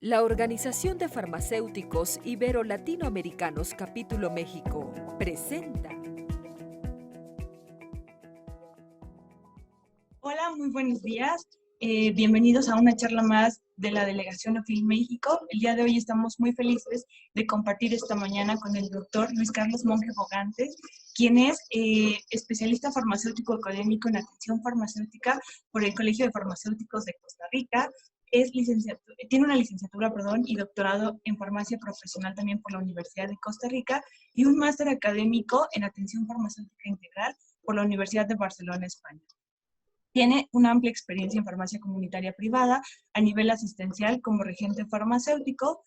La Organización de Farmacéuticos Ibero-Latinoamericanos Capítulo México presenta. Hola, muy buenos días. Bienvenidos a una charla más de la Delegación OFIL México. El día de hoy estamos muy felices de compartir esta mañana con el doctor Luis Carlos Monge Bogantes, quien es especialista farmacéutico académico en atención farmacéutica por el Colegio de Farmacéuticos de Costa Rica. Tiene una licenciatura, y doctorado en farmacia profesional también por la Universidad de Costa Rica y un máster académico en atención farmacéutica integral por la Universidad de Barcelona, España. Tiene una amplia experiencia en farmacia comunitaria privada a nivel asistencial como regente farmacéutico,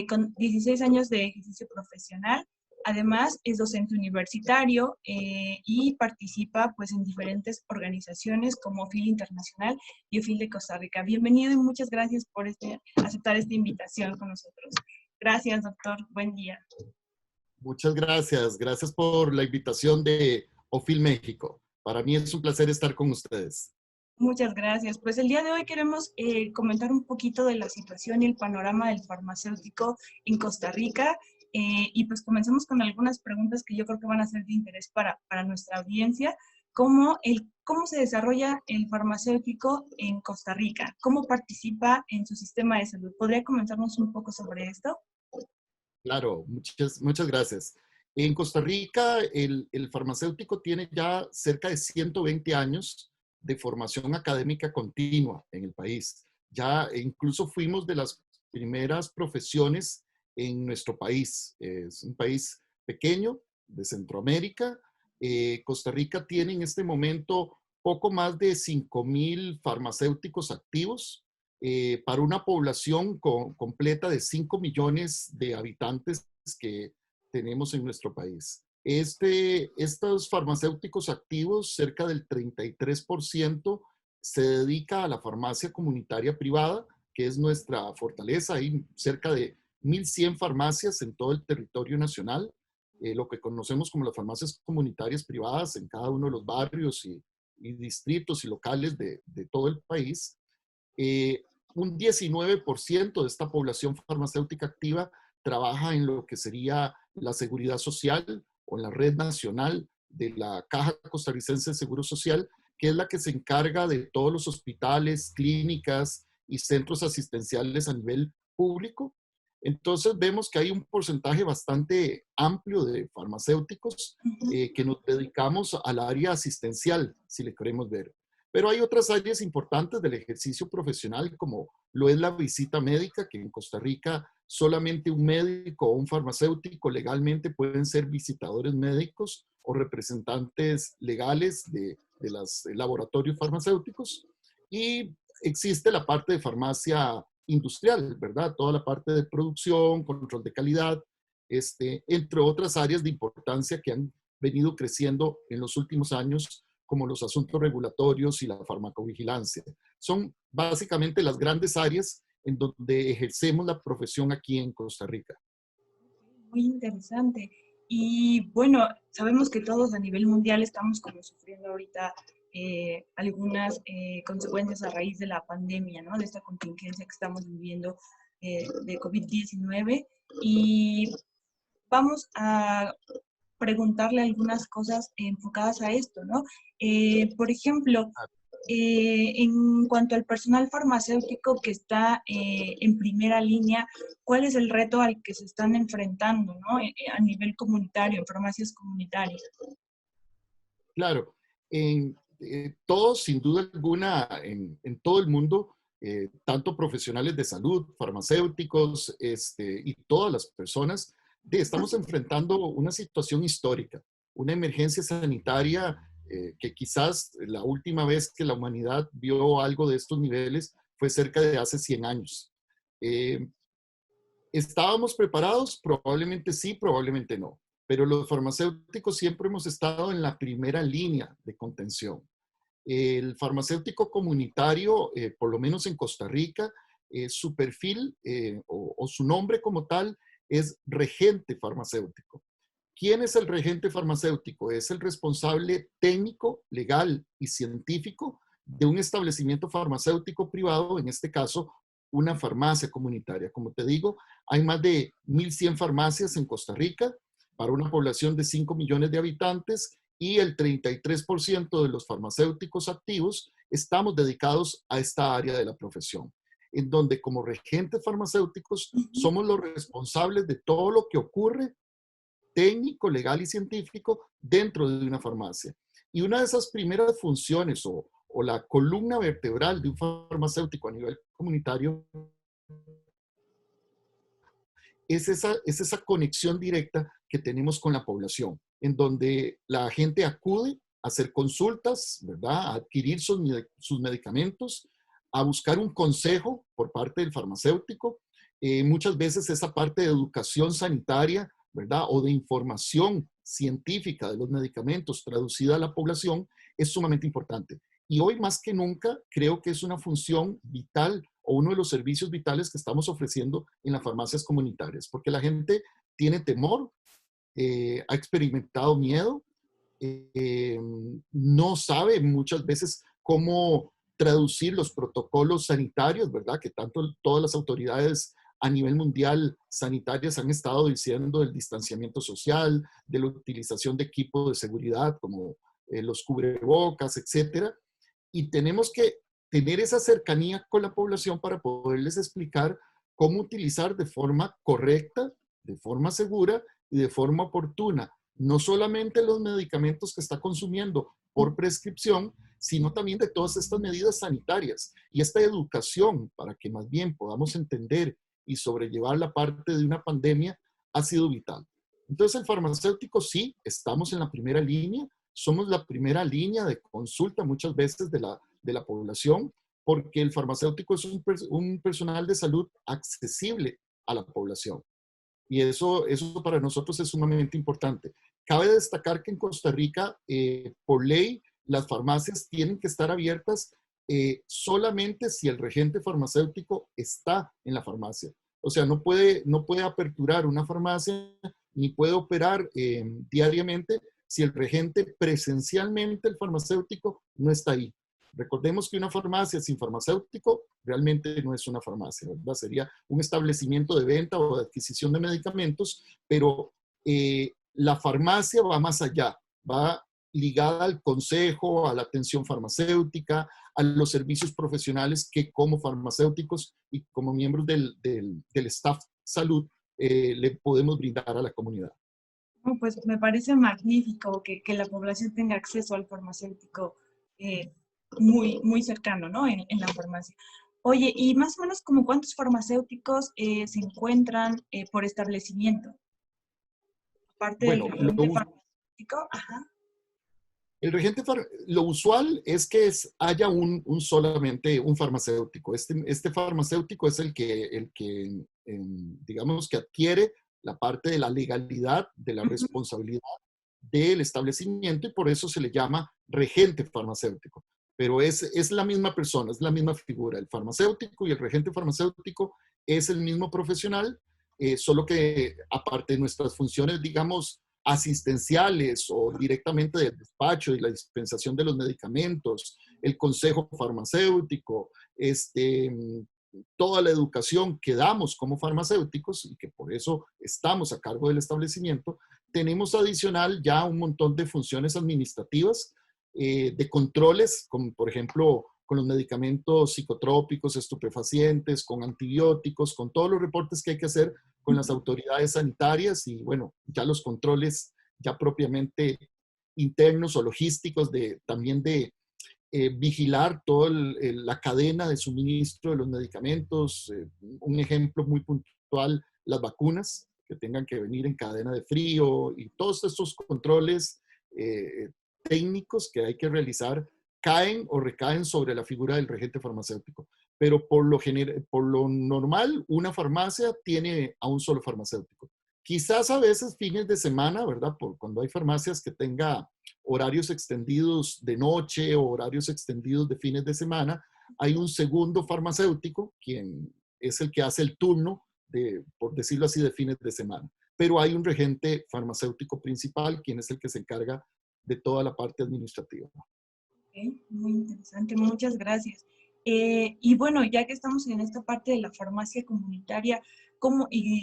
con 16 años de ejercicio profesional. Además, es docente universitario y participa pues, en diferentes organizaciones como OFIL Internacional y OFIL de Costa Rica. Bienvenido y muchas gracias por aceptar esta invitación con nosotros. Gracias, doctor. Buen día. Muchas gracias. Gracias por la invitación de OFIL México. Para mí es un placer estar con ustedes. Muchas gracias. Pues el día de hoy queremos comentar un poquito de la situación y el panorama del farmacéutico en Costa Rica. Y pues comencemos con algunas preguntas que yo creo que van a ser de interés para nuestra audiencia. ¿Cómo se desarrolla el farmacéutico en Costa Rica? ¿Cómo participa en su sistema de salud? ¿Podría comentarnos un poco sobre esto? Claro, muchas gracias. En Costa Rica, el farmacéutico tiene ya cerca de 120 años de formación académica continua en el país. Ya incluso fuimos de las primeras profesiones en nuestro país. Es un país pequeño de Centroamérica. Costa Rica tiene en este momento poco más de 5,000 farmacéuticos activos para una población completa de 5 millones de habitantes que tenemos en nuestro país. Estos farmacéuticos activos, cerca del 33%, se dedica a la farmacia comunitaria privada, que es nuestra fortaleza. Hay cerca de 1,100 farmacias en todo el territorio nacional, lo que conocemos como las farmacias comunitarias privadas en cada uno de los barrios y distritos y locales de todo el país. Un 19% de esta población farmacéutica activa trabaja en lo que sería la seguridad social o en la red nacional de la Caja Costarricense de Seguro Social, que es la que se encarga de todos los hospitales, clínicas y centros asistenciales a nivel público. Entonces vemos que hay un porcentaje bastante amplio de farmacéuticos que nos dedicamos al área asistencial, si le queremos ver. Pero hay otras áreas importantes del ejercicio profesional, como lo es la visita médica, que en Costa Rica solamente un médico o un farmacéutico legalmente pueden ser visitadores médicos o representantes legales de los laboratorios farmacéuticos. Y existe la parte de farmacia industrial, ¿verdad? Toda la parte de producción, control de calidad, entre otras áreas de importancia que han venido creciendo en los últimos años, como los asuntos regulatorios y la farmacovigilancia. Son básicamente las grandes áreas en donde ejercemos la profesión aquí en Costa Rica. Muy interesante. Y bueno, sabemos que todos a nivel mundial estamos como sufriendo ahorita algunas consecuencias a raíz de la pandemia, ¿no? De esta contingencia que estamos viviendo de COVID-19. Y vamos a preguntarle algunas cosas enfocadas a esto, ¿no? Por ejemplo, en cuanto al personal farmacéutico que está en primera línea, ¿cuál es el reto al que se están enfrentando, ¿no? A nivel comunitario, en farmacias comunitarias? Claro, todos, sin duda alguna, en todo el mundo, tanto profesionales de salud, farmacéuticos y todas las personas, estamos enfrentando una situación histórica, una emergencia sanitaria que quizás la última vez que la humanidad vio algo de estos niveles fue cerca de hace 100 años. Eh, ¿Estábamos preparados? Probablemente sí, probablemente no. Pero los farmacéuticos siempre hemos estado en la primera línea de contención. El farmacéutico comunitario, por lo menos en Costa Rica, su perfil o su nombre como tal es regente farmacéutico. ¿Quién es el regente farmacéutico? Es el responsable técnico, legal y científico de un establecimiento farmacéutico privado, en este caso una farmacia comunitaria. Como te digo, hay más de 1.100 farmacias en Costa Rica para una población de 5 millones de habitantes y el 33% de los farmacéuticos activos estamos dedicados a esta área de la profesión, en donde como regentes farmacéuticos somos los responsables de todo lo que ocurre técnico, legal y científico dentro de una farmacia. Y una de esas primeras funciones o la columna vertebral de un farmacéutico a nivel comunitario es esa conexión directa que tenemos con la población, en donde la gente acude a hacer consultas, ¿verdad? A adquirir sus medicamentos, a buscar un consejo por parte del farmacéutico. Muchas veces esa parte de educación sanitaria, ¿verdad? O de información científica de los medicamentos traducida a la población es sumamente importante. Y hoy más que nunca creo que es una función vital o uno de los servicios vitales que estamos ofreciendo en las farmacias comunitarias, porque la gente tiene temor, ha experimentado miedo, no sabe muchas veces cómo traducir los protocolos sanitarios, ¿verdad? Que tanto todas las autoridades a nivel mundial sanitarias han estado diciendo del distanciamiento social, de la utilización de equipos de seguridad como los cubrebocas, etcétera. Y tenemos que tener esa cercanía con la población para poderles explicar cómo utilizar de forma correcta, de forma segura y de forma oportuna, no solamente los medicamentos que está consumiendo por prescripción, sino también de todas estas medidas sanitarias. Y esta educación, para que más bien podamos entender y sobrellevar la parte de una pandemia, ha sido vital. Entonces el farmacéutico sí, estamos en la primera línea, somos la primera línea de consulta muchas veces de la población, porque el farmacéutico es un personal de salud accesible a la población. Y eso para nosotros es sumamente importante. Cabe destacar que en Costa Rica, por ley, las farmacias tienen que estar abiertas solamente si el regente farmacéutico está en la farmacia. O sea, no puede aperturar una farmacia ni puede operar diariamente si el regente presencialmente, el farmacéutico, no está ahí. Recordemos que una farmacia sin farmacéutico realmente no es una farmacia, ¿verdad? Sería un establecimiento de venta o de adquisición de medicamentos, pero la farmacia va más allá, va ligada al consejo, a la atención farmacéutica, a los servicios profesionales que como farmacéuticos y como miembros del staff salud le podemos brindar a la comunidad. Pues me parece magnífico que la población tenga acceso al farmacéutico muy cercano, ¿no? En la farmacia. Oye, y más o menos como cuántos farmacéuticos se encuentran por establecimiento, aparte del regente farmacéutico. Ajá. El regente, lo usual es que haya solamente un farmacéutico. Este farmacéutico es el que digamos que adquiere la parte de la legalidad, de la responsabilidad del establecimiento y por eso se le llama regente farmacéutico. Pero es la misma persona, es la misma figura. El farmacéutico y el regente farmacéutico es el mismo profesional, solo que aparte de nuestras funciones, digamos, asistenciales o directamente del despacho y la dispensación de los medicamentos, el consejo farmacéutico, toda la educación que damos como farmacéuticos y que por eso estamos a cargo del establecimiento, tenemos adicional ya un montón de funciones administrativas, de controles, como por ejemplo con los medicamentos psicotrópicos, estupefacientes, con antibióticos, con todos los reportes que hay que hacer con las autoridades sanitarias y bueno, ya los controles ya propiamente internos o logísticos también de vigilar toda la cadena de suministro de los medicamentos. Un ejemplo muy puntual, las vacunas que tengan que venir en cadena de frío y todos estos controles técnicos que hay que realizar caen o recaen sobre la figura del regente farmacéutico. Pero por lo normal, una farmacia tiene a un solo farmacéutico. Quizás a veces fines de semana, ¿verdad? Cuando hay farmacias que tenga horarios extendidos de noche o horarios extendidos de fines de semana, hay un segundo farmacéutico, quien es el que hace el turno, por decirlo así, de fines de semana. Pero hay un regente farmacéutico principal, quien es el que se encarga de toda la parte administrativa. Okay, muy interesante, muchas gracias. Y bueno, ya que estamos en esta parte de la farmacia comunitaria,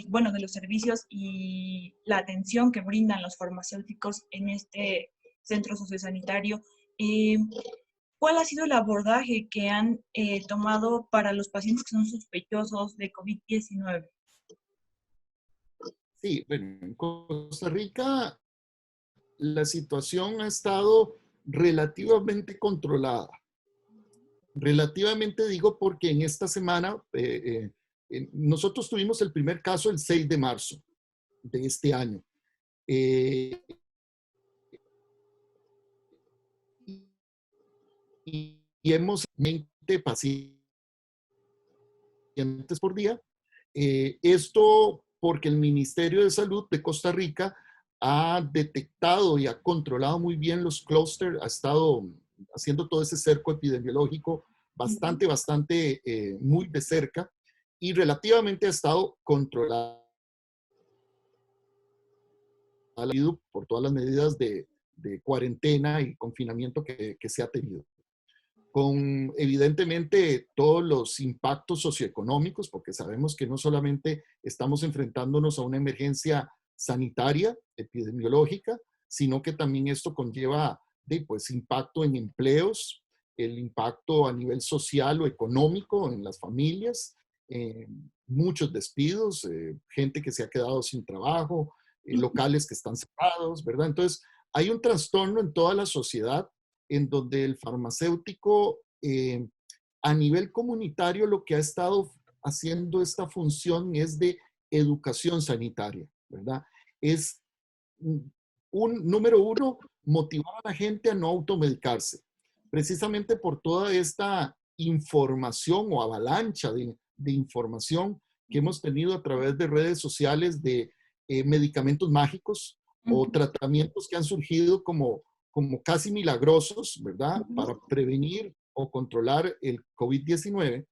bueno, de los servicios y la atención que brindan los farmacéuticos en este centro sociosanitario, eh, ¿cuál ha sido el abordaje que han tomado para los pacientes que son sospechosos de COVID-19? Sí, bueno, en Costa Rica la situación ha estado relativamente controlada. Relativamente digo porque en esta semana nosotros tuvimos el primer caso el 6 de marzo de este año. Eh, y hemos 20 pacientes por día. Esto porque el Ministerio de Salud de Costa Rica ha detectado y ha controlado muy bien los clústeres, ha estado haciendo todo ese cerco epidemiológico bastante, muy de cerca y relativamente ha estado controlado por todas las medidas de cuarentena y confinamiento que se ha tenido. Con evidentemente todos los impactos socioeconómicos, porque sabemos que no solamente estamos enfrentándonos a una emergencia sanitaria, epidemiológica, sino que también esto conlleva pues, impacto en empleos, el impacto a nivel social o económico en las familias, muchos despidos, gente que se ha quedado sin trabajo, locales que están cerrados, ¿verdad? Entonces, hay un trastorno en toda la sociedad en donde el farmacéutico a nivel comunitario lo que ha estado haciendo esta función es de educación sanitaria, ¿verdad? Es número uno, motivar a la gente a no automedicarse, precisamente por toda esta información o avalancha de información que hemos tenido a través de redes sociales de medicamentos mágicos o tratamientos que han surgido como casi milagrosos, ¿verdad? Para prevenir o controlar el COVID-19,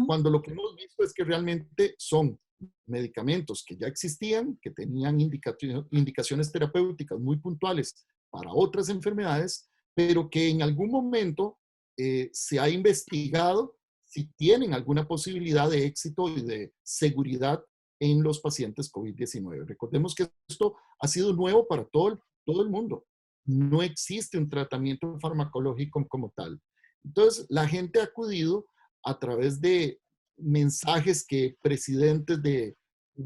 cuando lo que hemos visto es que realmente son medicamentos que ya existían, que tenían indicaciones terapéuticas muy puntuales para otras enfermedades, pero que en algún momento se ha investigado si tienen alguna posibilidad de éxito y de seguridad en los pacientes COVID-19. Recordemos que esto ha sido nuevo para todo el mundo. No existe un tratamiento farmacológico como tal. Entonces, la gente ha acudido a través de mensajes que presidentes de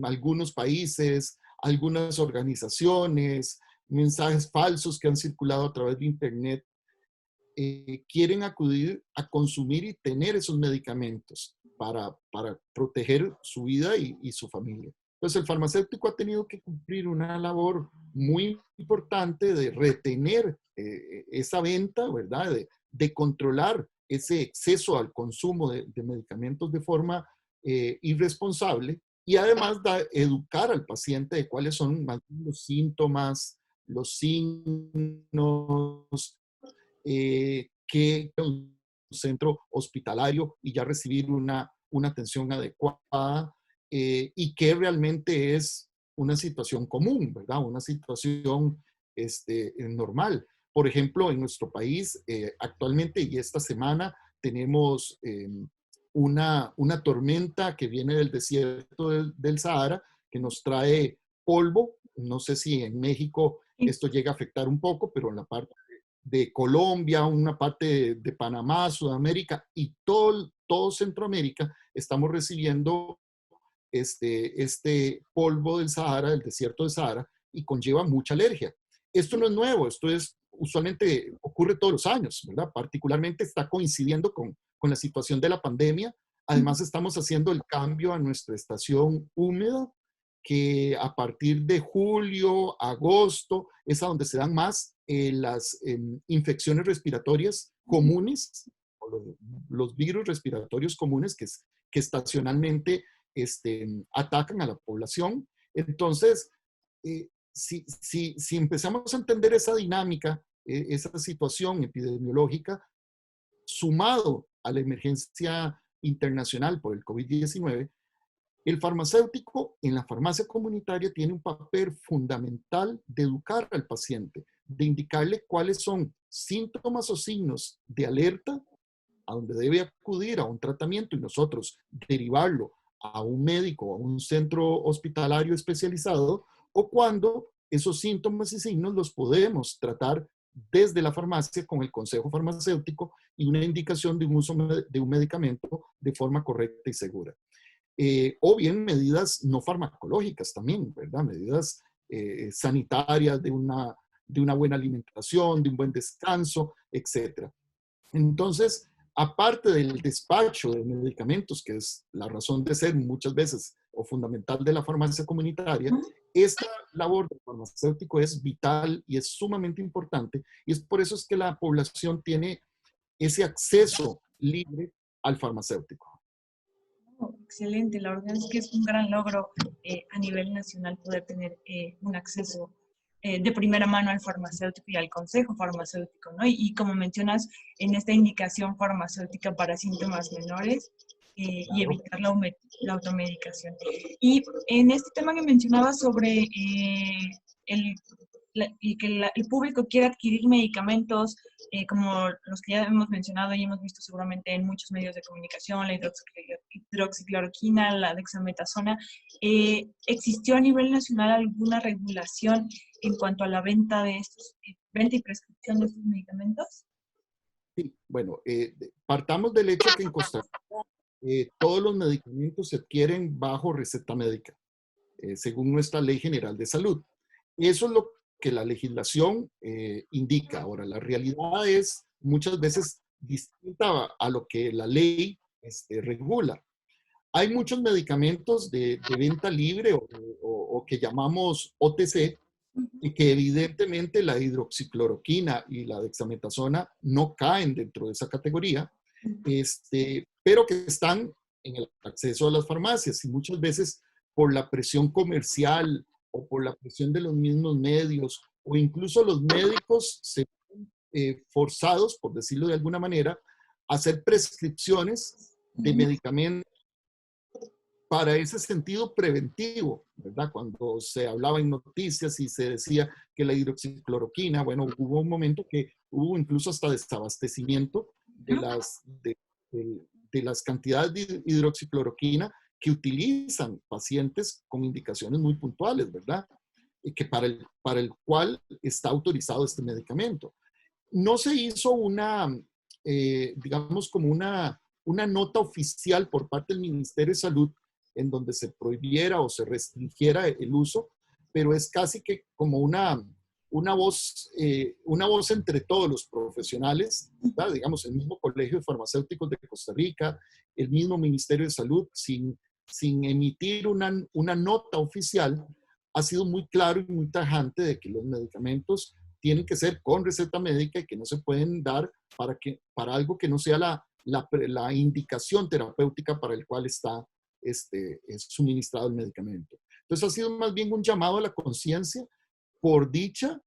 algunos países, algunas organizaciones, mensajes falsos que han circulado a través de Internet, quieren acudir a consumir y tener esos medicamentos para proteger su vida y su familia. Entonces, el farmacéutico ha tenido que cumplir una labor muy importante de retener esa venta, ¿verdad? De controlar ese exceso al consumo de medicamentos de forma irresponsable y además educar al paciente de cuáles son los síntomas, los signos, que un centro hospitalario y ya recibir una atención adecuada y que realmente es una situación común, ¿verdad? Una situación normal. Por ejemplo, en nuestro país actualmente y esta semana tenemos una tormenta que viene del desierto del Sahara que nos trae polvo. No sé si en México esto llega a afectar un poco, pero en la parte de Colombia, una parte de Panamá, Sudamérica y todo Centroamérica, estamos recibiendo este polvo del Sahara, del desierto del Sahara, y conlleva mucha alergia. Esto no es nuevo, esto es usualmente ocurre todos los años, ¿verdad? Particularmente está coincidiendo con la situación de la pandemia. Además, estamos haciendo el cambio a nuestra estación húmeda, que a partir de julio, agosto, es a donde se dan más las infecciones respiratorias comunes, o los virus respiratorios comunes que estacionalmente atacan a la población. Entonces, si empezamos a entender esa dinámica, esa situación epidemiológica, sumado a la emergencia internacional por el COVID-19, el farmacéutico en la farmacia comunitaria tiene un papel fundamental de educar al paciente, de indicarle cuáles son síntomas o signos de alerta a donde debe acudir a un tratamiento y nosotros derivarlo a un médico o a un centro hospitalario especializado, o cuando esos síntomas y signos los podemos tratar desde la farmacia con el consejo farmacéutico y una indicación de un uso de un medicamento de forma correcta y segura. O bien medidas no farmacológicas también, ¿verdad? Medidas sanitarias de una buena alimentación, de un buen descanso, etc. Entonces, aparte del despacho de medicamentos, que es la razón de ser muchas veces o fundamental de la farmacia comunitaria, esta labor del farmacéutico es vital y es sumamente importante, y es por eso es que la población tiene ese acceso libre al farmacéutico. Oh, excelente, la verdad es que es un gran logro a nivel nacional poder tener un acceso de primera mano al farmacéutico y al consejo farmacéutico, ¿no? Y como mencionas, en esta indicación farmacéutica para síntomas menores y evitar la automedicación. Y en este tema que mencionabas sobre el, y que el público quiere adquirir medicamentos como los que ya hemos mencionado y hemos visto seguramente en muchos medios de comunicación, la hidroxicloroquina, la dexametasona, ¿existió a nivel nacional alguna regulación en cuanto a la venta de estos, venta y prescripción de estos medicamentos? Sí, bueno, partamos del hecho que en Costa Rica todos los medicamentos se adquieren bajo receta médica, según nuestra Ley General de Salud. Eso es lo que la legislación indica. Ahora, la realidad es muchas veces distinta a lo que la ley regula. Hay muchos medicamentos de venta libre o que llamamos OTC, y que evidentemente la hidroxicloroquina y la dexametasona no caen dentro de esa categoría, pero que están en el acceso a las farmacias y muchas veces por la presión comercial o por la presión de los mismos medios o incluso los médicos se ven forzados, por decirlo de alguna manera, a hacer prescripciones de medicamentos para ese sentido preventivo, ¿verdad? Cuando se hablaba en noticias y se decía que la hidroxicloroquina, bueno, hubo un momento que hubo incluso hasta desabastecimiento de las cantidades de hidroxicloroquina que utilizan pacientes con indicaciones muy puntuales, ¿verdad? Y que para el cual está autorizado este medicamento. No se hizo digamos, como una nota oficial por parte del Ministerio de Salud en donde se prohibiera o se restringiera el uso, pero es casi que como una voz entre todos los profesionales, ¿verdad? Digamos, el mismo Colegio de Farmacéuticos de Costa Rica, el mismo Ministerio de Salud, sin emitir una nota oficial, ha sido muy claro y muy tajante de que los medicamentos tienen que ser con receta médica y que no se pueden dar para algo que no sea la indicación terapéutica para el cual está es suministrado el medicamento. Entonces ha sido más bien un llamado a la conciencia. Por dicha,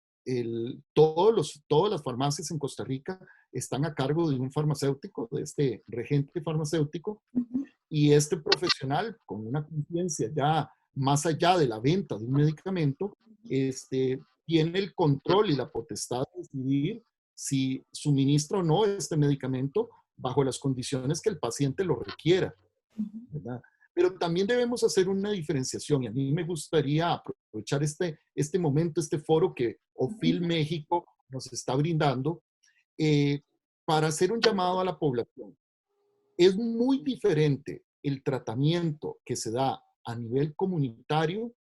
todas las farmacias en Costa Rica están a cargo de un farmacéutico, de este regente farmacéutico, y este profesional con una conciencia ya más allá de la venta de un medicamento, tiene el control y la potestad de decidir si suministra o no este medicamento bajo las condiciones que el paciente lo requiera, ¿verdad? Pero también debemos hacer una diferenciación y a mí me gustaría aprovechar este momento, este foro que OFIL México nos está brindando para hacer un llamado a la población. Es muy diferente el tratamiento que se da a nivel comunitario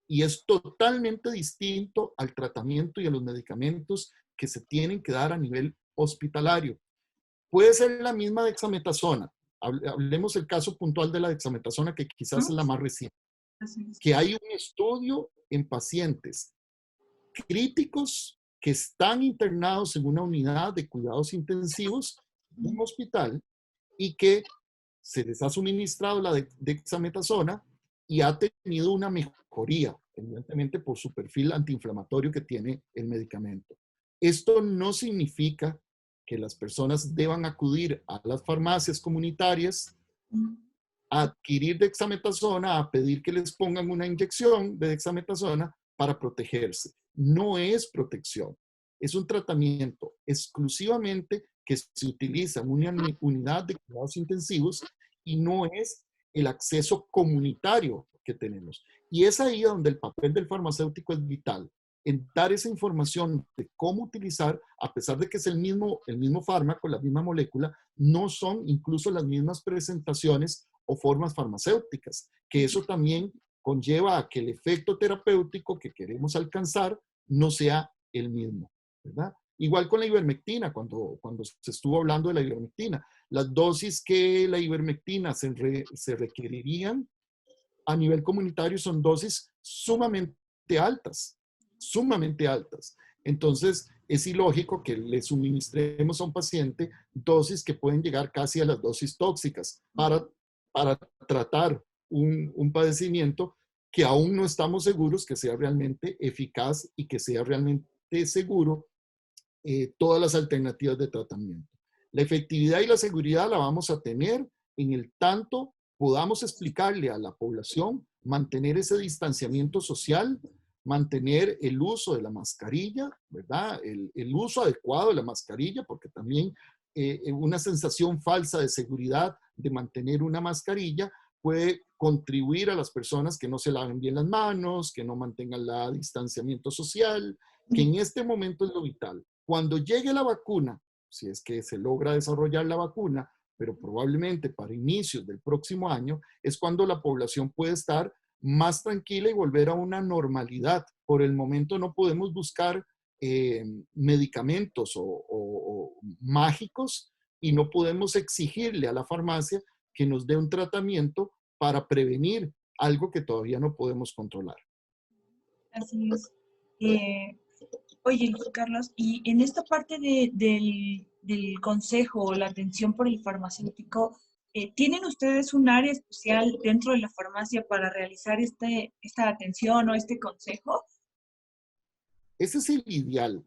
y es totalmente distinto al tratamiento y a los medicamentos que se tienen que dar a nivel hospitalario. Puede ser la misma dexametasona. Hablemos el caso puntual de la dexametasona, que quizás es la más reciente. Que hay un estudio en pacientes críticos que están internados en una unidad de cuidados intensivos en un hospital y que se les ha suministrado la dexametasona y ha tenido una mejoría, evidentemente por su perfil antiinflamatorio que tiene el medicamento. Esto no significa que las personas deban acudir a las farmacias comunitarias a adquirir dexametasona, a pedir que les pongan una inyección de dexametasona para protegerse. No es protección, es un tratamiento exclusivamente que se utiliza en una unidad de cuidados intensivos y no es el acceso comunitario que tenemos. Y es ahí donde el papel del farmacéutico es vital, en dar esa información de cómo utilizar, a pesar de que es el mismo fármaco, la misma molécula, no son incluso las mismas presentaciones o formas farmacéuticas, que eso también conlleva a que el efecto terapéutico que queremos alcanzar no sea el mismo, ¿verdad? Igual con la ivermectina, cuando se estuvo hablando de la ivermectina, las dosis que la ivermectina se requerirían a nivel comunitario son dosis sumamente altas, sumamente altas. Entonces, es ilógico que le suministremos a un paciente dosis que pueden llegar casi a las dosis tóxicas para tratar un padecimiento que aún no estamos seguros que sea realmente eficaz y que sea realmente seguro todas las alternativas de tratamiento. La efectividad y la seguridad la vamos a tener en el tanto podamos explicarle a la población, mantener ese distanciamiento social, mantener el uso de la mascarilla, ¿verdad? El uso adecuado de la mascarilla, porque también una sensación falsa de seguridad de mantener una mascarilla puede contribuir a las personas que no se laven bien las manos, que no mantengan el distanciamiento social, que en este momento es lo vital. Cuando llegue la vacuna, si es que se logra desarrollar la vacuna, pero probablemente para inicios del próximo año, es cuando la población puede estar más tranquila y volver a una normalidad. Por el momento no podemos buscar medicamentos o mágicos y no podemos exigirle a la farmacia que nos dé un tratamiento para prevenir algo que todavía no podemos controlar. Así es. Oye, Luis Carlos, y en esta parte del consejo o la atención por el farmacéutico, ¿tienen ustedes un área especial dentro de la farmacia para realizar esta atención o este consejo? Ese es el ideal.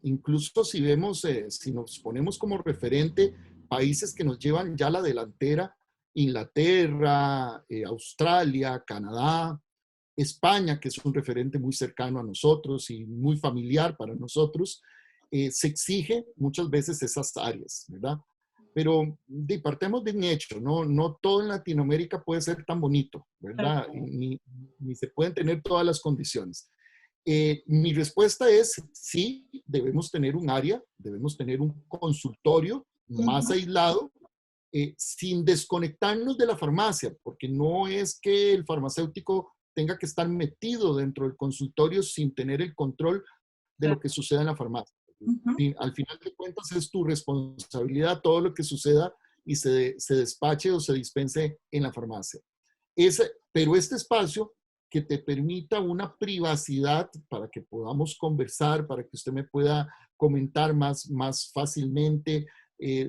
Incluso si vemos, si nos ponemos como referente países que nos llevan ya a la delantera, Inglaterra, Australia, Canadá, España, que es un referente muy cercano a nosotros y muy familiar para nosotros, se exige muchas veces esas áreas, ¿verdad? Pero partemos de un hecho, no todo en Latinoamérica puede ser tan bonito, ¿verdad? Ni se pueden tener todas las condiciones. Mi respuesta es sí, debemos tener un área, debemos tener un consultorio más aislado, sin desconectarnos de la farmacia, porque no es que el farmacéutico tenga que estar metido dentro del consultorio sin tener el control de lo que sucede en la farmacia. Al final de cuentas es tu responsabilidad todo lo que suceda y se despache o se dispense en la farmacia. Pero este espacio que te permita una privacidad para que podamos conversar, para que usted me pueda comentar más fácilmente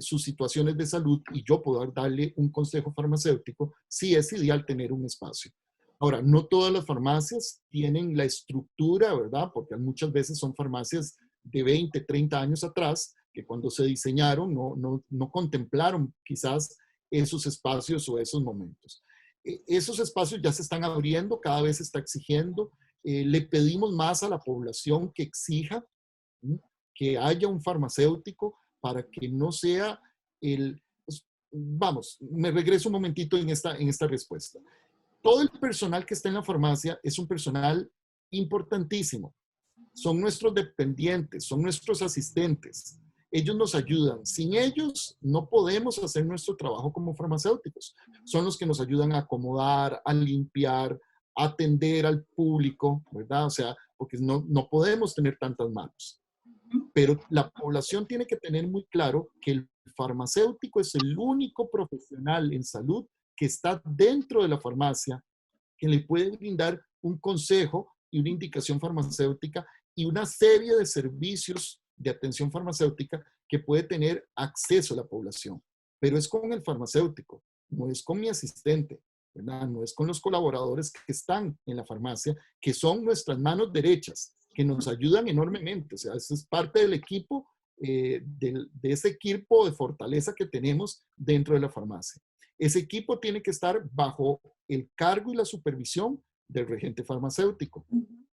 sus situaciones de salud y yo poder darle un consejo farmacéutico, sí es ideal tener un espacio. Ahora, no todas las farmacias tienen la estructura, ¿verdad? Porque muchas veces son farmacias de 20, 30 años atrás, que cuando se diseñaron no contemplaron quizás esos espacios o esos momentos. Esos espacios ya se están abriendo, cada vez se está exigiendo. Le pedimos más a la población que exija que haya un farmacéutico para que no sea vamos, me regreso un momentito en esta respuesta. Todo el personal que está en la farmacia es un personal importantísimo. Son nuestros dependientes, son nuestros asistentes. Ellos nos ayudan. Sin ellos no podemos hacer nuestro trabajo como farmacéuticos. Son los que nos ayudan a acomodar, a limpiar, a atender al público, ¿verdad? O sea, porque no podemos tener tantas manos. Pero la población tiene que tener muy claro que el farmacéutico es el único profesional en salud que está dentro de la farmacia, que le puede brindar un consejo y una indicación farmacéutica y una serie de servicios de atención farmacéutica que puede tener acceso a la población. Pero es con el farmacéutico, no es con mi asistente, ¿verdad? No es con los colaboradores que están en la farmacia, que son nuestras manos derechas, que nos ayudan enormemente. O sea, eso es parte del equipo, de ese equipo de fortaleza que tenemos dentro de la farmacia. Ese equipo tiene que estar bajo el cargo y la supervisión del regente farmacéutico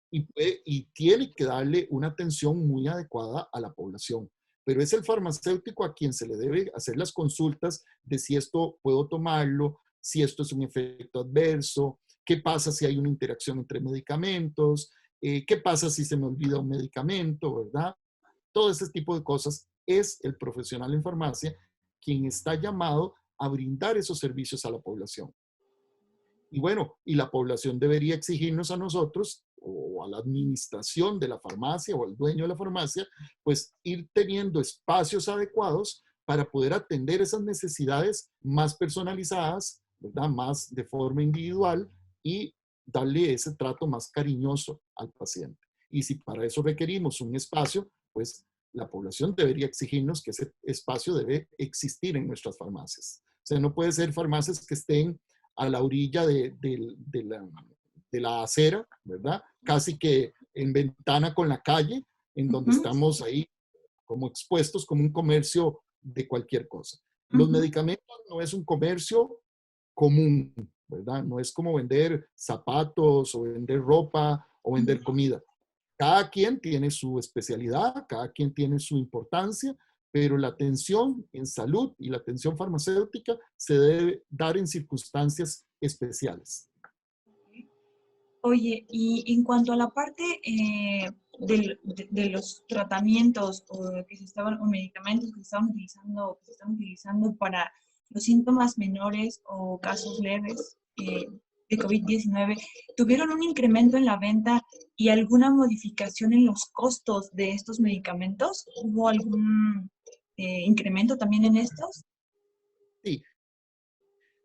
y tiene que darle una atención muy adecuada a la población. pero es el farmacéutico a quien se le debe hacer las consultas de si esto puedo tomarlo, si esto es un efecto adverso, qué pasa si hay una interacción entre medicamentos, qué pasa si se me olvida un medicamento, ¿verdad? Todo ese tipo de cosas es el profesional en farmacia quien está llamado a brindar esos servicios a la población. Y bueno, y la población debería exigirnos a nosotros o a la administración de la farmacia o al dueño de la farmacia, pues ir teniendo espacios adecuados para poder atender esas necesidades más personalizadas, ¿verdad? Más de forma individual y darle ese trato más cariñoso al paciente. Y si para eso requerimos un espacio, pues la población debería exigirnos que ese espacio debe existir en nuestras farmacias. O sea, no puede ser farmacias que estén a la orilla de la acera, ¿verdad? Casi que en ventana con la calle, en donde estamos ahí como expuestos como un comercio de cualquier cosa. Los medicamentos no es un comercio común, ¿verdad? No es como vender zapatos o vender ropa o vender comida. Cada quien tiene su especialidad, cada quien tiene su importancia, pero la atención en salud y la atención farmacéutica se debe dar en circunstancias especiales. Oye, y en cuanto a la parte de los tratamientos o medicamentos que se están utilizando para los síntomas menores o casos leves de COVID-19, ¿tuvieron un incremento en la venta y alguna modificación en los costos de estos medicamentos? ¿Hubo algún incremento también en estos? Sí,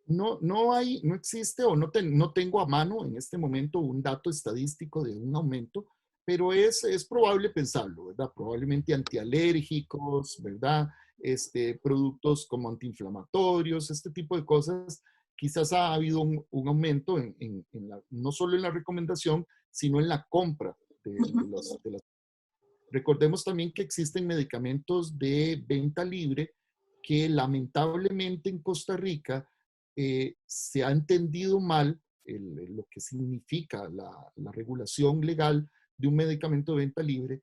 no existe o no tengo a mano en este momento un dato estadístico de un aumento, pero es probable pensarlo, ¿verdad? Probablemente antialérgicos, ¿verdad? Productos como antiinflamatorios, este tipo de cosas. Quizás ha habido un aumento no solo en la recomendación, sino en la compra de las. Recordemos también que existen medicamentos de venta libre que lamentablemente en Costa Rica se ha entendido mal lo que significa la regulación legal de un medicamento de venta libre,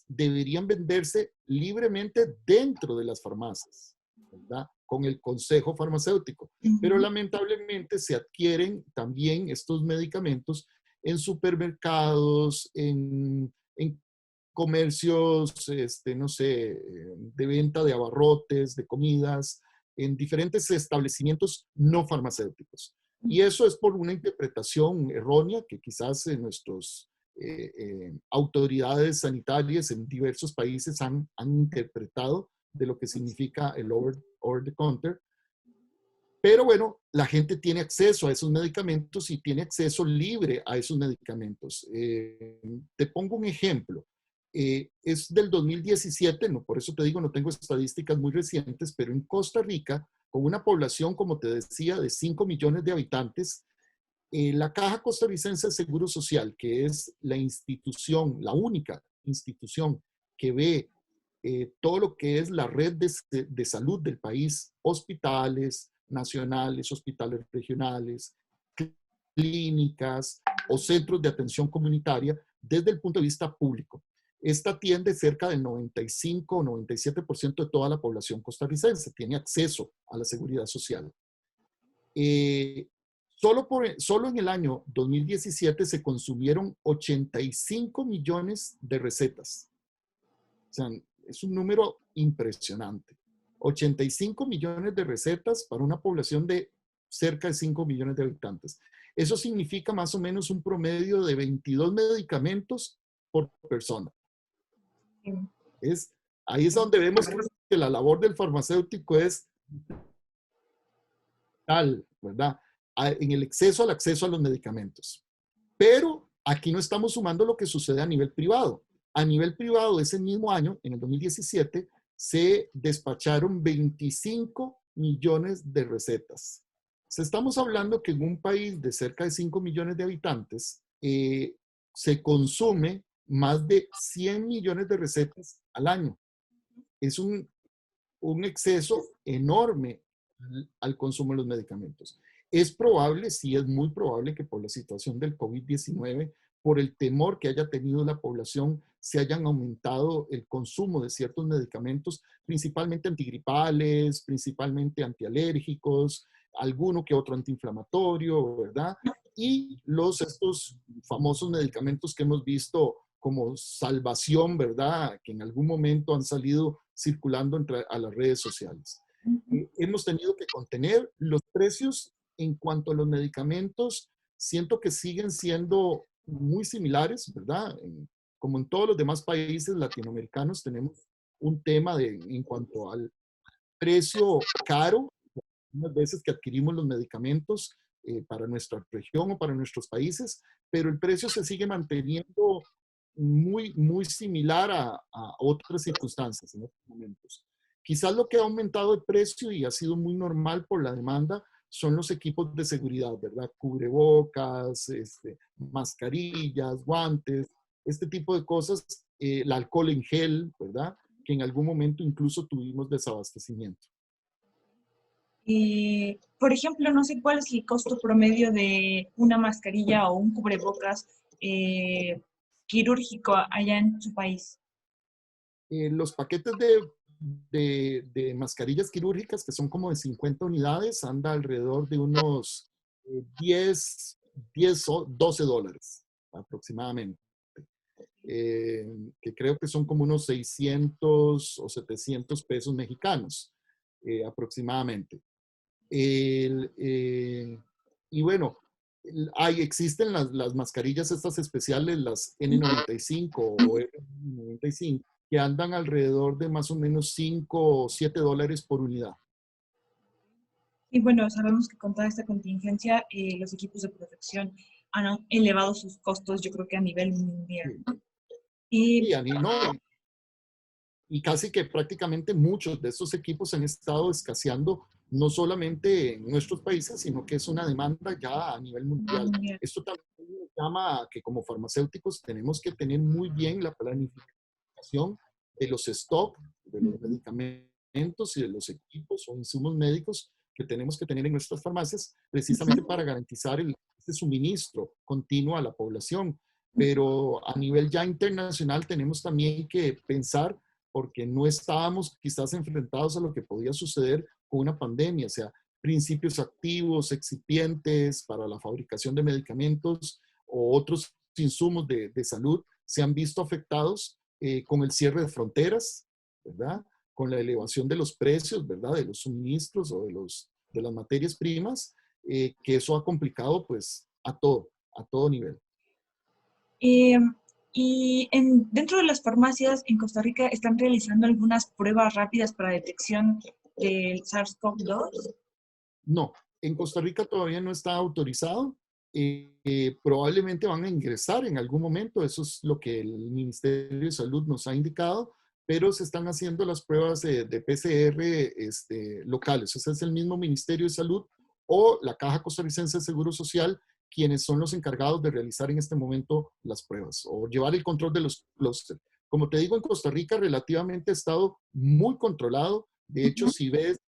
deberían venderse libremente dentro de las farmacias, ¿verdad? Con el consejo farmacéutico. Pero lamentablemente se adquieren también estos medicamentos en supermercados, en comercios, no sé, de venta de abarrotes, de comidas, en diferentes establecimientos no farmacéuticos. Y eso es por una interpretación errónea que quizás nuestras autoridades sanitarias en diversos países han interpretado de lo que significa el over the counter. Pero bueno, la gente tiene acceso a esos medicamentos y tiene acceso libre a esos medicamentos. Te pongo un ejemplo. Es del 2017, no, por eso te digo, no tengo estadísticas muy recientes, pero en Costa Rica, con una población, como te decía, de 5 millones de habitantes, la Caja Costarricense de Seguro Social, que es la institución, la única institución que ve todo lo que es la red de salud del país, hospitales nacionales, hospitales regionales, clínicas o centros de atención comunitaria, desde el punto de vista público. Esta atiende cerca del 95 o 97% de toda la población costarricense, tiene acceso a la seguridad social. Solo en el año 2017 se consumieron 85 millones de recetas. O sea, es un número impresionante. 85 millones de recetas para una población de cerca de 5 millones de habitantes. Eso significa más o menos un promedio de 22 medicamentos por persona. Ahí es donde vemos que la labor del farmacéutico es tal, ¿verdad? En el al acceso a los medicamentos. Pero aquí no estamos sumando lo que sucede a nivel privado. A nivel privado, ese mismo año, en el 2017, se despacharon 25 millones de recetas. Estamos hablando que en un país de cerca de 5 millones de habitantes, se consume más de 100 millones de recetas al año. Es un exceso enorme al consumo de los medicamentos. Es probable, sí es muy probable que por la situación del COVID-19 por el temor que haya tenido la población, se hayan aumentado el consumo de ciertos medicamentos, principalmente antigripales, principalmente antialérgicos, alguno que otro antiinflamatorio, ¿verdad? Y estos famosos medicamentos que hemos visto como salvación, ¿verdad? Que en algún momento han salido circulando a las redes sociales. Hemos tenido que contener los precios en cuanto a los medicamentos. Siento que siguen siendo muy similares, ¿verdad? Como en todos los demás países latinoamericanos tenemos un tema en cuanto al precio caro, unas veces que adquirimos los medicamentos para nuestra región o para nuestros países, pero el precio se sigue manteniendo muy similar a otras circunstancias en estos momentos. Quizás lo que ha aumentado el precio y ha sido muy normal por la demanda son los equipos de seguridad, ¿verdad? Cubrebocas, mascarillas, guantes, este tipo de cosas, el alcohol en gel, ¿verdad? Que en algún momento incluso tuvimos desabastecimiento. Por ejemplo, no sé cuál es el costo promedio de una mascarilla o un cubrebocas quirúrgico allá en su país. Los paquetes de mascarillas quirúrgicas, que son como de 50 unidades, anda alrededor de unos 10 o 12 dólares aproximadamente. Que creo que son como unos 600 o 700 pesos mexicanos aproximadamente. Y bueno, existen las mascarillas estas especiales, las N95 o N95, que andan alrededor de más o menos 5 o 7 dólares por unidad. Y bueno, sabemos que con toda esta contingencia, los equipos de protección han elevado sus costos, yo creo que a nivel mundial. Sí, no, y casi que prácticamente muchos de estos equipos han estado escaseando no solamente en nuestros países, sino que es una demanda ya a nivel mundial. Esto también nos llama a que como farmacéuticos tenemos que tener muy bien la planificación de los stocks, de los medicamentos y de los equipos o insumos médicos que tenemos que tener en nuestras farmacias, precisamente para garantizar este suministro continuo a la población. Pero a nivel ya internacional tenemos también que pensar, porque no estábamos quizás enfrentados a lo que podía suceder con una pandemia, o sea, principios activos, excipientes para la fabricación de medicamentos o otros insumos de salud se han visto afectados con el cierre de fronteras, ¿verdad? Con la elevación de los precios, ¿verdad? De los suministros o de las materias primas, que eso ha complicado pues a todo nivel. Dentro de las farmacias en Costa Rica están realizando algunas pruebas rápidas para detección del SARS-CoV-2. No, en Costa Rica todavía no está autorizado. Probablemente van a ingresar en algún momento, eso es lo que el Ministerio de Salud nos ha indicado, pero se están haciendo las pruebas de PCR locales. Ese es el mismo Ministerio de Salud o la Caja Costarricense de Seguro Social quienes son los encargados de realizar en este momento las pruebas o llevar el control de los clústeres. Como te digo, en Costa Rica relativamente ha estado muy controlado. De hecho, si ves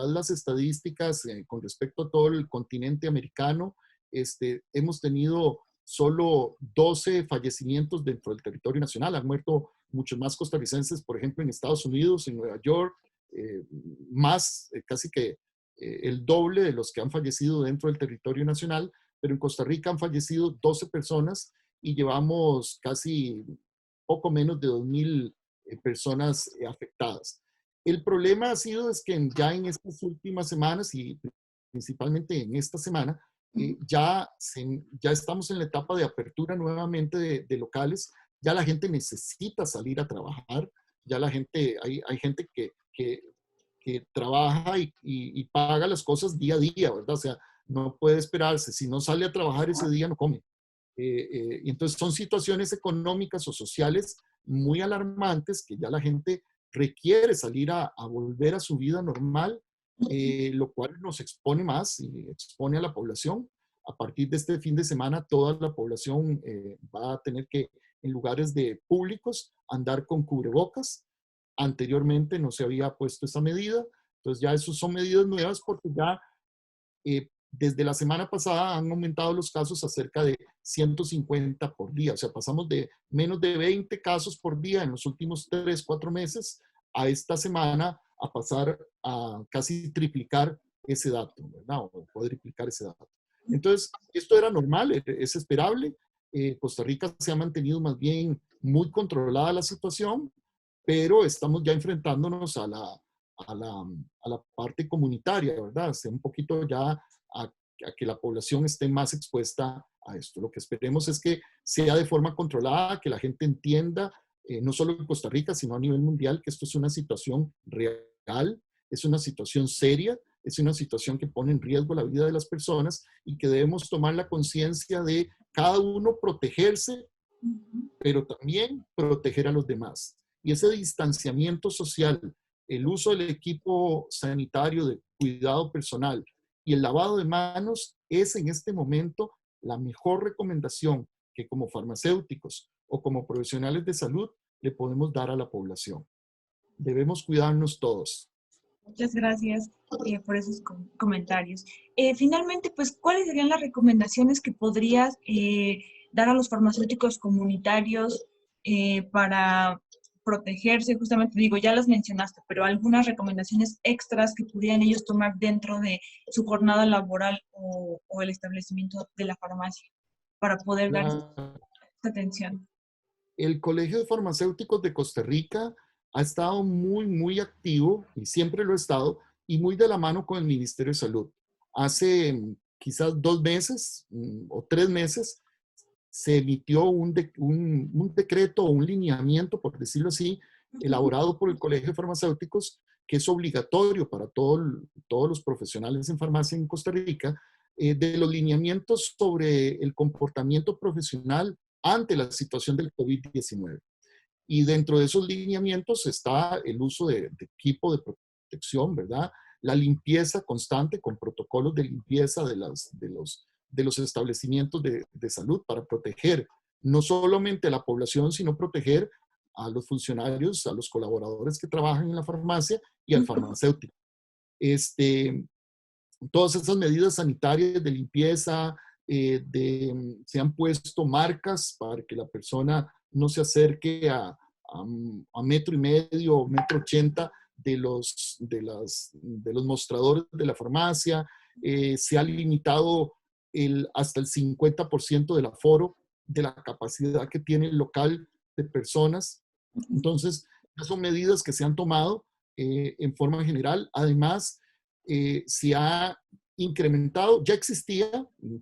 las estadísticas con respecto a todo el continente americano, hemos tenido solo 12 fallecimientos dentro del territorio nacional. Han muerto muchos más costarricenses, por ejemplo, en Estados Unidos, en Nueva York, casi que el doble de los que han fallecido dentro del territorio nacional, pero en Costa Rica han fallecido 12 personas y llevamos casi poco menos de 2,000 personas afectadas. El problema ha sido es que ya en estas últimas semanas y principalmente en esta semana, ya estamos en la etapa de apertura nuevamente de locales. Ya la gente necesita salir a trabajar. Ya la gente, hay gente que trabaja y paga las cosas día a día, ¿verdad? O sea, no puede esperarse. Si no sale a trabajar ese día, no come. Y entonces son situaciones económicas o sociales muy alarmantes que ya la gente requiere salir a volver a su vida normal, lo cual nos expone más y expone a la población. A partir de este fin de semana, toda la población va a tener que, en lugares públicos, andar con cubrebocas. Anteriormente no se había puesto esa medida, entonces ya esas son medidas nuevas porque ya desde la semana pasada han aumentado los casos a cerca de 150 por día. O sea, pasamos de menos de 20 casos por día en los últimos 3, 4 meses a esta semana a pasar a casi triplicar ese dato, ¿verdad? O cuadriplicar ese dato. Entonces, esto era normal, es esperable. Costa Rica se ha mantenido más bien muy controlada la situación, pero estamos ya enfrentándonos a la parte comunitaria, ¿verdad? Un poquito ya a que la población esté más expuesta a esto. Lo que esperemos es que sea de forma controlada, que la gente entienda, no solo en Costa Rica, sino a nivel mundial, que esto es una situación real, es una situación seria, es una situación que pone en riesgo la vida de las personas y que debemos tomar la conciencia de cada uno protegerse, pero también proteger a los demás. Y ese distanciamiento social, el uso del equipo sanitario de cuidado personal y el lavado de manos es en este momento la mejor recomendación que como farmacéuticos o como profesionales de salud le podemos dar a la población. Debemos cuidarnos todos. Muchas gracias por esos comentarios. Finalmente, pues, ¿cuáles serían las recomendaciones que podrías dar a los farmacéuticos comunitarios para protegerse? Justamente, digo, ya las mencionaste, pero algunas recomendaciones extras que pudieran ellos tomar dentro de su jornada laboral o el establecimiento de la farmacia para poder dar esta atención. El Colegio de Farmacéuticos de Costa Rica ha estado muy activo, y siempre lo ha estado, y muy de la mano con el Ministerio de Salud. Hace quizás 2 meses o 3 meses se emitió un decreto o un lineamiento, por decirlo así, elaborado por el Colegio de Farmacéuticos, que es obligatorio para todos los profesionales en farmacia en Costa Rica, de los lineamientos sobre el comportamiento profesional ante la situación del COVID-19. Y dentro de esos lineamientos está el uso de equipo de protección, ¿verdad? La limpieza constante con protocolos de limpieza de los establecimientos de salud para proteger no solamente a la población, sino proteger a los funcionarios, a los colaboradores que trabajan en la farmacia y al farmacéutico. Todas esas medidas sanitarias de limpieza, se han puesto marcas para que la persona no se acerque a 1,5 o 1,80 m de los mostradores de la farmacia. Se ha limitado hasta el 50% del aforo de la capacidad que tiene el local de personas. Entonces, esas son medidas que se han tomado en forma general. Además, se ha incrementado, ya existía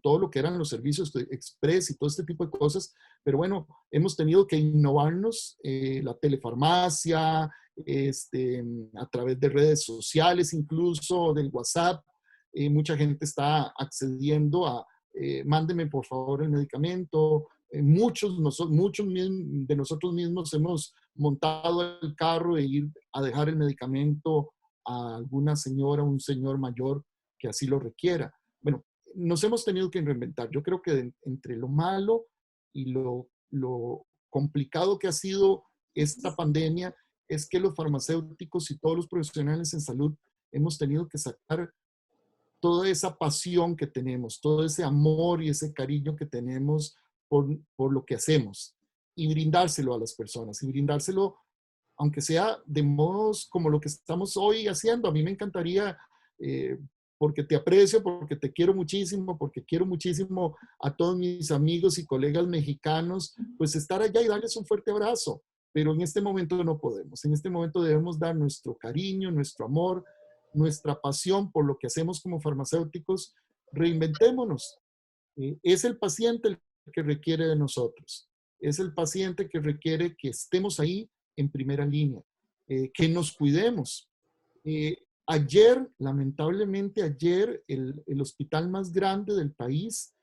todo lo que eran los servicios express y todo este tipo de cosas, pero bueno, hemos tenido que innovarnos, la telefarmacia, a través de redes sociales, incluso del WhatsApp. Mucha gente está accediendo a, mándeme por favor el medicamento. Muchos de nosotros mismos hemos montado el carro e ir a dejar el medicamento a alguna señora o un señor mayor que así lo requiera. Bueno, nos hemos tenido que reinventar. Yo creo que entre lo malo y lo complicado que ha sido esta pandemia es que los farmacéuticos y todos los profesionales en salud hemos tenido que sacar toda esa pasión que tenemos, todo ese amor y ese cariño que tenemos por lo que hacemos y brindárselo a las personas y brindárselo, aunque sea de modos como lo que estamos hoy haciendo. A mí me encantaría, porque te aprecio, porque te quiero muchísimo, porque quiero muchísimo a todos mis amigos y colegas mexicanos, pues estar allá y darles un fuerte abrazo. Pero en este momento no podemos. En este momento debemos dar nuestro cariño, nuestro amor, nuestra pasión por lo que hacemos como farmacéuticos. Reinventémonos. Es el paciente el que requiere de nosotros. Es el paciente que requiere que estemos ahí en primera línea, que nos cuidemos. Ayer, lamentablemente ayer, el hospital más grande del país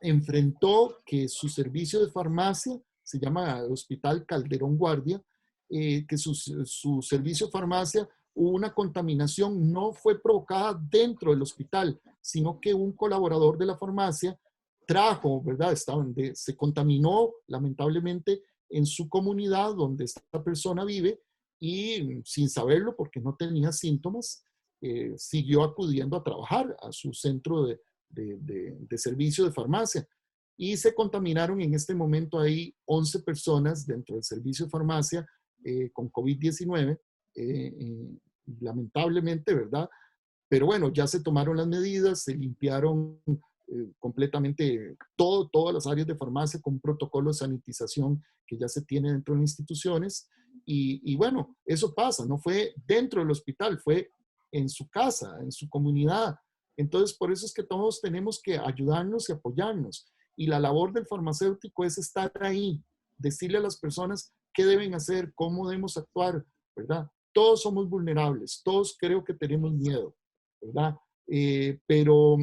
enfrentó que su servicio de farmacia, se llama Hospital Calderón Guardia, que su servicio de farmacia, hubo una contaminación, no fue provocada dentro del hospital, sino que un colaborador de la farmacia trajo, ¿verdad? Se contaminó lamentablemente en su comunidad donde esta persona vive y sin saberlo porque no tenía síntomas, siguió acudiendo a trabajar a su centro de servicio de farmacia. Y se contaminaron en este momento ahí 11 personas dentro del servicio de farmacia con COVID-19, lamentablemente, ¿verdad? Pero bueno, ya se tomaron las medidas, se limpiaron completamente todas las áreas de farmacia con un protocolo de sanitización que ya se tiene dentro de las instituciones. Y bueno, eso pasa, no fue dentro del hospital, fue en su casa, en su comunidad. Entonces, por eso es que todos tenemos que ayudarnos y apoyarnos. Y la labor del farmacéutico es estar ahí, decirle a las personas qué deben hacer, cómo debemos actuar, ¿verdad? Todos somos vulnerables, todos creo que tenemos miedo, ¿verdad? Pero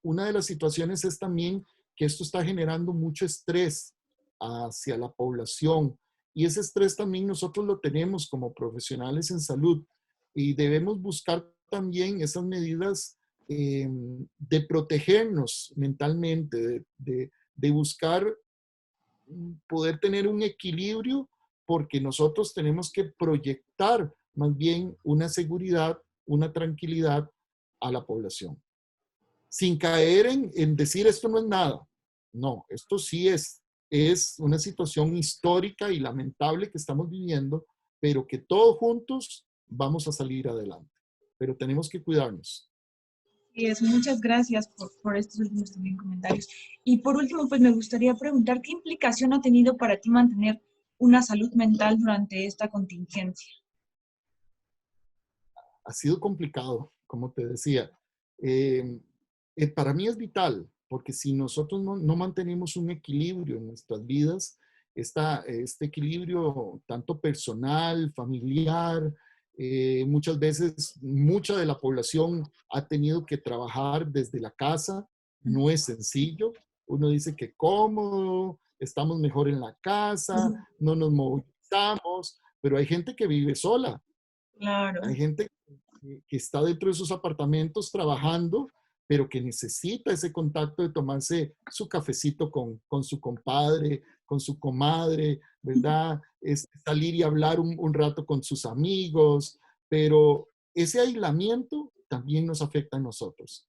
una de las situaciones es también que esto está generando mucho estrés hacia la población. Y ese estrés también nosotros lo tenemos como profesionales en salud y debemos buscar también esas medidas de protegernos mentalmente, de buscar poder tener un equilibrio, porque nosotros tenemos que proyectar más bien una seguridad, una tranquilidad a la población. Sin caer en decir esto no es nada. No, esto sí es una situación histórica y lamentable que estamos viviendo, pero que todos juntos vamos a salir adelante. Pero tenemos que cuidarnos. Muchas gracias por estos últimos también comentarios. Y por último, pues me gustaría preguntar, ¿qué implicación ha tenido para ti mantener una salud mental durante esta contingencia? Ha sido complicado, como te decía. Para mí es vital, porque si nosotros no mantenemos un equilibrio en nuestras vidas, este equilibrio tanto personal, familiar, muchas veces mucha de la población ha tenido que trabajar desde la casa, no es sencillo. Uno dice que cómodo, estamos mejor en la casa, no nos movilizamos, pero hay gente que vive sola. Claro. Hay gente que está dentro de esos apartamentos trabajando, pero que necesita ese contacto de tomarse su cafecito con su compadre, con su comadre, ¿verdad? Salir y hablar un rato con sus amigos, pero ese aislamiento también nos afecta a nosotros.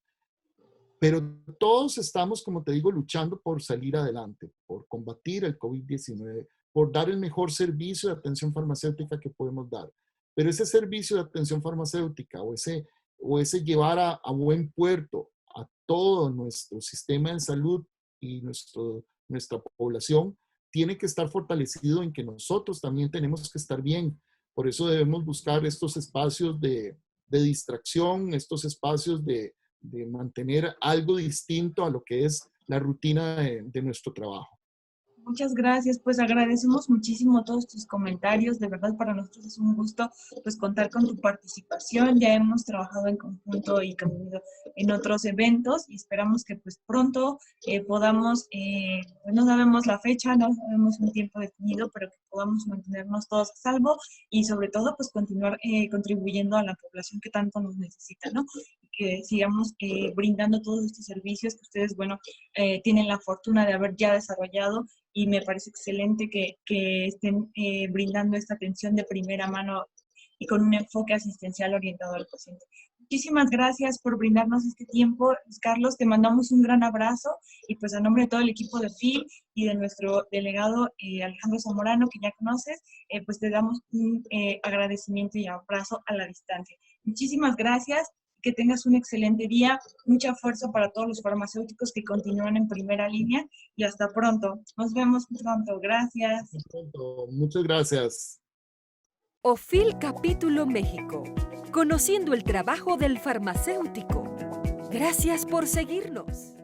Pero todos estamos, como te digo, luchando por salir adelante, por combatir el COVID-19, por dar el mejor servicio de atención farmacéutica que podemos dar. Pero ese servicio de atención farmacéutica o ese llevar a buen puerto a todo nuestro sistema de salud y nuestra población tiene que estar fortalecido en que nosotros también tenemos que estar bien. Por eso debemos buscar estos espacios de distracción, estos espacios de mantener algo distinto a lo que es la rutina de nuestro trabajo. Muchas gracias, pues agradecemos muchísimo todos tus comentarios, de verdad para nosotros es un gusto pues contar con tu participación, ya hemos trabajado en conjunto y convivido en otros eventos y esperamos que pues pronto podamos, pues no sabemos la fecha, no sabemos un tiempo definido, pero que podamos mantenernos todos a salvo y sobre todo pues continuar contribuyendo a la población que tanto nos necesita, ¿no? Que sigamos brindando todos estos servicios que ustedes, bueno, tienen la fortuna de haber ya desarrollado y me parece excelente que estén brindando esta atención de primera mano y con un enfoque asistencial orientado al paciente. Muchísimas gracias por brindarnos este tiempo, Carlos, te mandamos un gran abrazo y pues a nombre de todo el equipo de FIL y de nuestro delegado Alejandro Zamorano, que ya conoces, pues te damos un agradecimiento y abrazo a la distancia. Muchísimas gracias. Que tengas un excelente día, mucha fuerza para todos los farmacéuticos que continúan en primera línea y hasta pronto. Nos vemos pronto. Gracias. Muchas gracias. OFIL Capítulo México. Conociendo el trabajo del farmacéutico. Gracias por seguirnos.